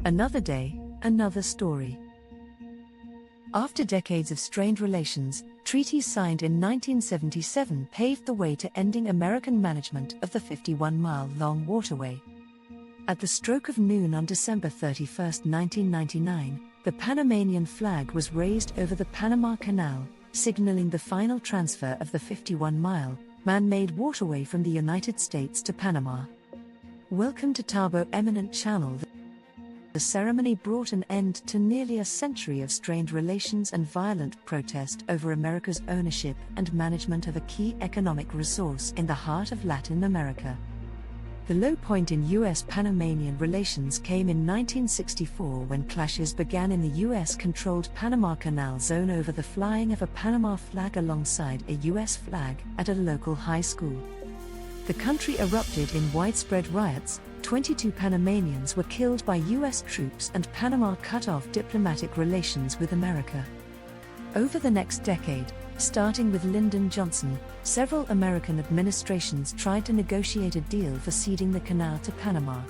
Another day, another story. After decades of strained relations, treaties signed in 1977 paved the way to ending American management of the 51-mile-long waterway. At the stroke of noon on December 31, 1999, the Panamanian flag was raised over the Panama Canal, signaling the final transfer of the 51-mile, man-made waterway from the United States to Panama. Welcome to Tabo Eminent Channel. The ceremony brought an end to nearly a century of strained relations and violent protest over America's ownership and management of a key economic resource in the heart of Latin America. The low point in U.S.-Panamanian relations came in 1964 when clashes began in the U.S.-controlled Panama Canal zone over the flying of a Panama flag alongside a U.S. flag at a local high school. The country erupted in widespread riots. 22 Panamanians were killed by U.S. troops and Panama cut off diplomatic relations with America. Over the next decade, starting with Lyndon Johnson, several American administrations tried to negotiate a deal for ceding the canal to Panama.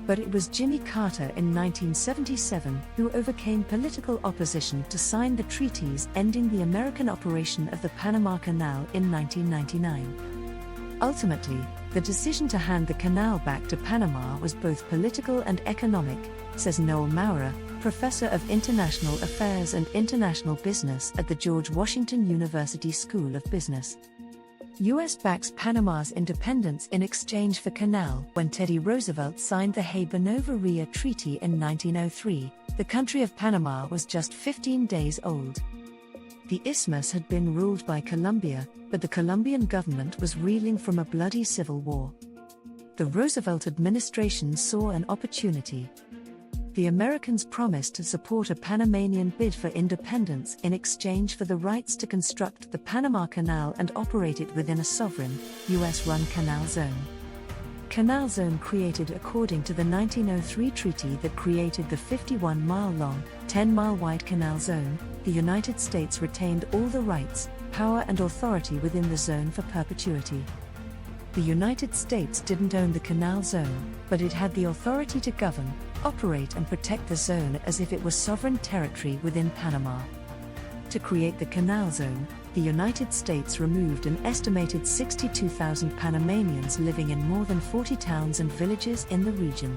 But it was Jimmy Carter in 1977 who overcame political opposition to sign the treaties ending the American operation of the Panama Canal in 1999. Ultimately, the decision to hand the canal back to Panama was both political and economic, says Noel Maurer, professor of international affairs and international business at the George Washington University School of Business. U.S. backs Panama's independence in exchange for canal. When Teddy Roosevelt signed the Haber-Novaria Treaty in 1903, the country of Panama was just 15 days old. The isthmus had been ruled by Colombia, but the Colombian government was reeling from a bloody civil war. The Roosevelt administration saw an opportunity. The Americans promised to support a Panamanian bid for independence in exchange for the rights to construct the Panama Canal and operate it within a sovereign, U.S.-run canal zone. Canal zone created according to the 1903 treaty that created the 51-mile-long, 10-mile-wide canal zone. The United States retained all the rights, power and authority within the zone for perpetuity. The United States didn't own the canal zone, but it had the authority to govern, operate and protect the zone as if it was sovereign territory within Panama. To create the canal zone, the United States removed an estimated 62,000 Panamanians living in more than 40 towns and villages in the region.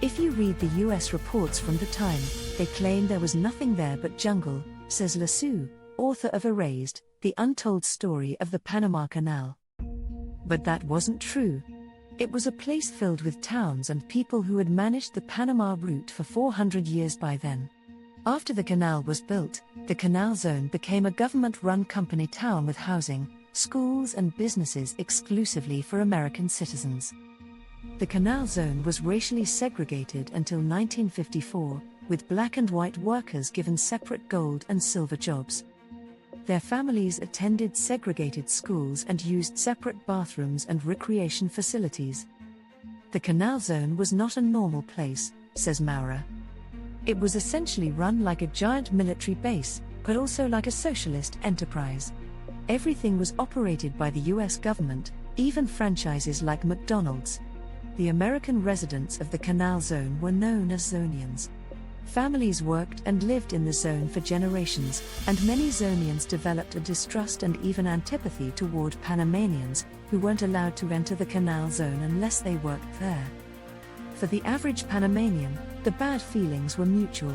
If you read the U.S. reports from the time, they claim there was nothing there but jungle, says Lassu, author of Erased, The Untold Story of the Panama Canal. But that wasn't true. It was a place filled with towns and people who had managed the Panama route for 400 years by then. After the canal was built, the canal zone became a government-run company town with housing, schools and businesses exclusively for American citizens. The canal zone was racially segregated until 1954, with black and white workers given separate gold and silver jobs. Their families attended segregated schools and used separate bathrooms and recreation facilities. The canal zone was not a normal place, says Maurer. It was essentially run like a giant military base, but also like a socialist enterprise. Everything was operated by the U.S. government, even franchises like McDonald's. The American residents of the canal zone were known as Zonians. Families worked and lived in the zone for generations, and many Zonians developed a distrust and even antipathy toward Panamanians, who weren't allowed to enter the canal zone unless they worked there. For the average Panamanian, the bad feelings were mutual.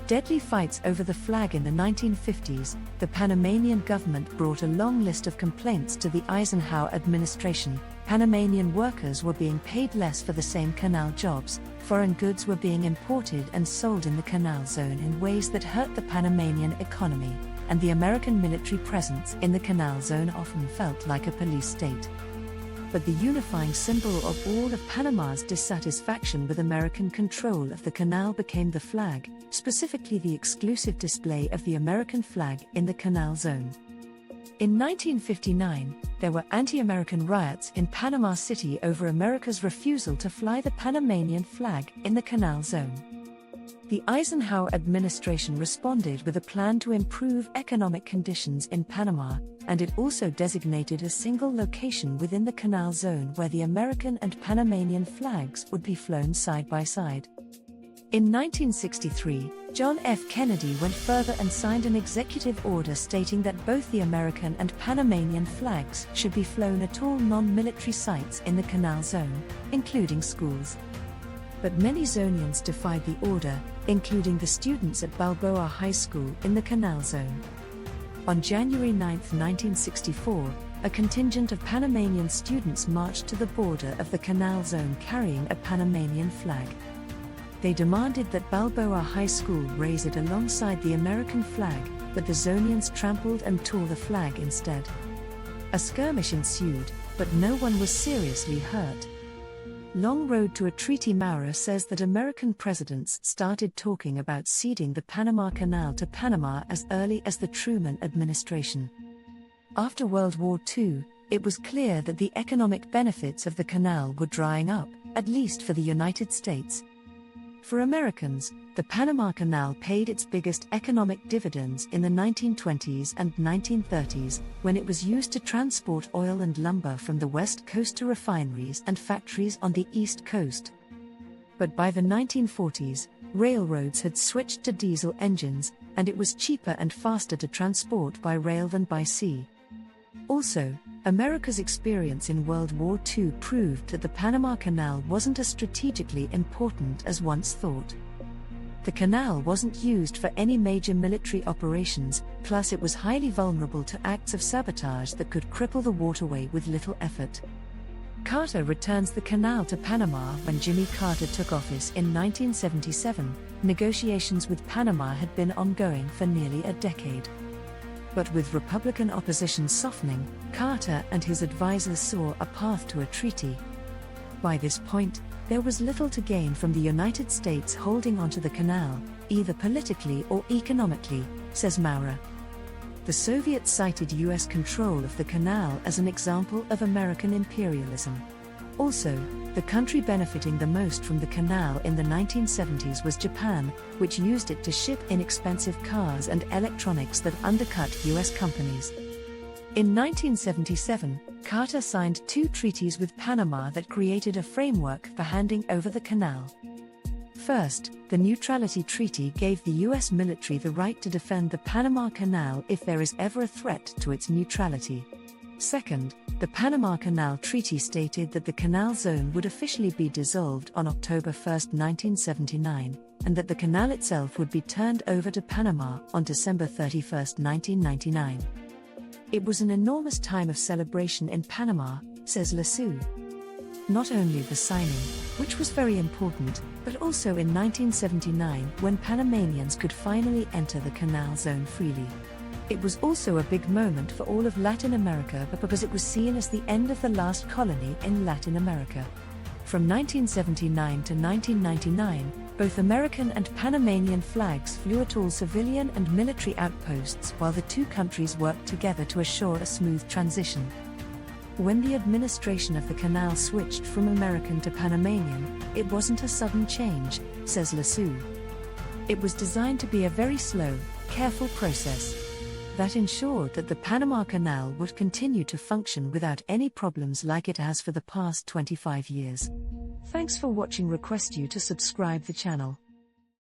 Deadly fights over the flag in the 1950s, the Panamanian government brought a long list of complaints to the Eisenhower administration. Panamanian workers were being paid less for the same canal jobs, foreign goods were being imported and sold in the canal zone in ways that hurt the Panamanian economy, and the American military presence in the canal zone often felt like a police state. But the unifying symbol of all of Panama's dissatisfaction with American control of the canal became the flag, specifically the exclusive display of the American flag in the canal zone. In 1959, there were anti-American riots in Panama City over America's refusal to fly the Panamanian flag in the canal zone. The Eisenhower administration responded with a plan to improve economic conditions in Panama, and it also designated a single location within the canal zone where the American and Panamanian flags would be flown side by side. In 1963, John F. Kennedy went further and signed an executive order stating that both the American and Panamanian flags should be flown at all non-military sites in the Canal Zone, including schools. But many Zonians defied the order, including the students at Balboa High School in the Canal Zone. On January 9, 1964, a contingent of Panamanian students marched to the border of the Canal Zone carrying a Panamanian flag. They demanded that Balboa High School raise it alongside the American flag, but the Zonians trampled and tore the flag instead. A skirmish ensued, but no one was seriously hurt. Long Road to a Treaty Maurer says that American presidents started talking about ceding the Panama Canal to Panama as early as the Truman administration. After World War II, it was clear that the economic benefits of the canal were drying up, at least for the United States. For Americans, the Panama Canal paid its biggest economic dividends in the 1920s and 1930s, when it was used to transport oil and lumber from the West Coast to refineries and factories on the East Coast. But by the 1940s, railroads had switched to diesel engines, and it was cheaper and faster to transport by rail than by sea. Also, America's experience in World War II proved that the Panama Canal wasn't as strategically important as once thought. The canal wasn't used for any major military operations, plus it was highly vulnerable to acts of sabotage that could cripple the waterway with little effort. Carter returns the canal to Panama when Jimmy Carter took office in 1977. Negotiations with Panama had been ongoing for nearly a decade. But with Republican opposition softening, Carter and his advisors saw a path to a treaty. By this point, there was little to gain from the United States holding onto the canal, either politically or economically, says Maurer. The Soviets cited U.S. control of the canal as an example of American imperialism. Also, the country benefiting the most from the canal in the 1970s was Japan, which used it to ship inexpensive cars and electronics that undercut U.S. companies. In 1977, Carter signed 2 treaties with Panama that created a framework for handing over the canal. First, the Neutrality Treaty gave the U.S. military the right to defend the Panama Canal if there is ever a threat to its neutrality. Second, the Panama Canal Treaty stated that the Canal Zone would officially be dissolved on October 1, 1979, and that the canal itself would be turned over to Panama on December 31, 1999. It was an enormous time of celebration in Panama, says Lassou. Not only the signing, which was very important, but also in 1979 when Panamanians could finally enter the Canal Zone freely. It was also a big moment for all of Latin America because it was seen as the end of the last colony in Latin America. From 1979 to 1999, both American and Panamanian flags flew at all civilian and military outposts while the two countries worked together to assure a smooth transition. When the administration of the canal switched from American to Panamanian, it wasn't a sudden change, says Lassou. It was designed to be a very slow, careful process that ensured that the Panama Canal would continue to function without any problems like it has for the past 25 years. Thanks for watching. Request you to subscribe the channel.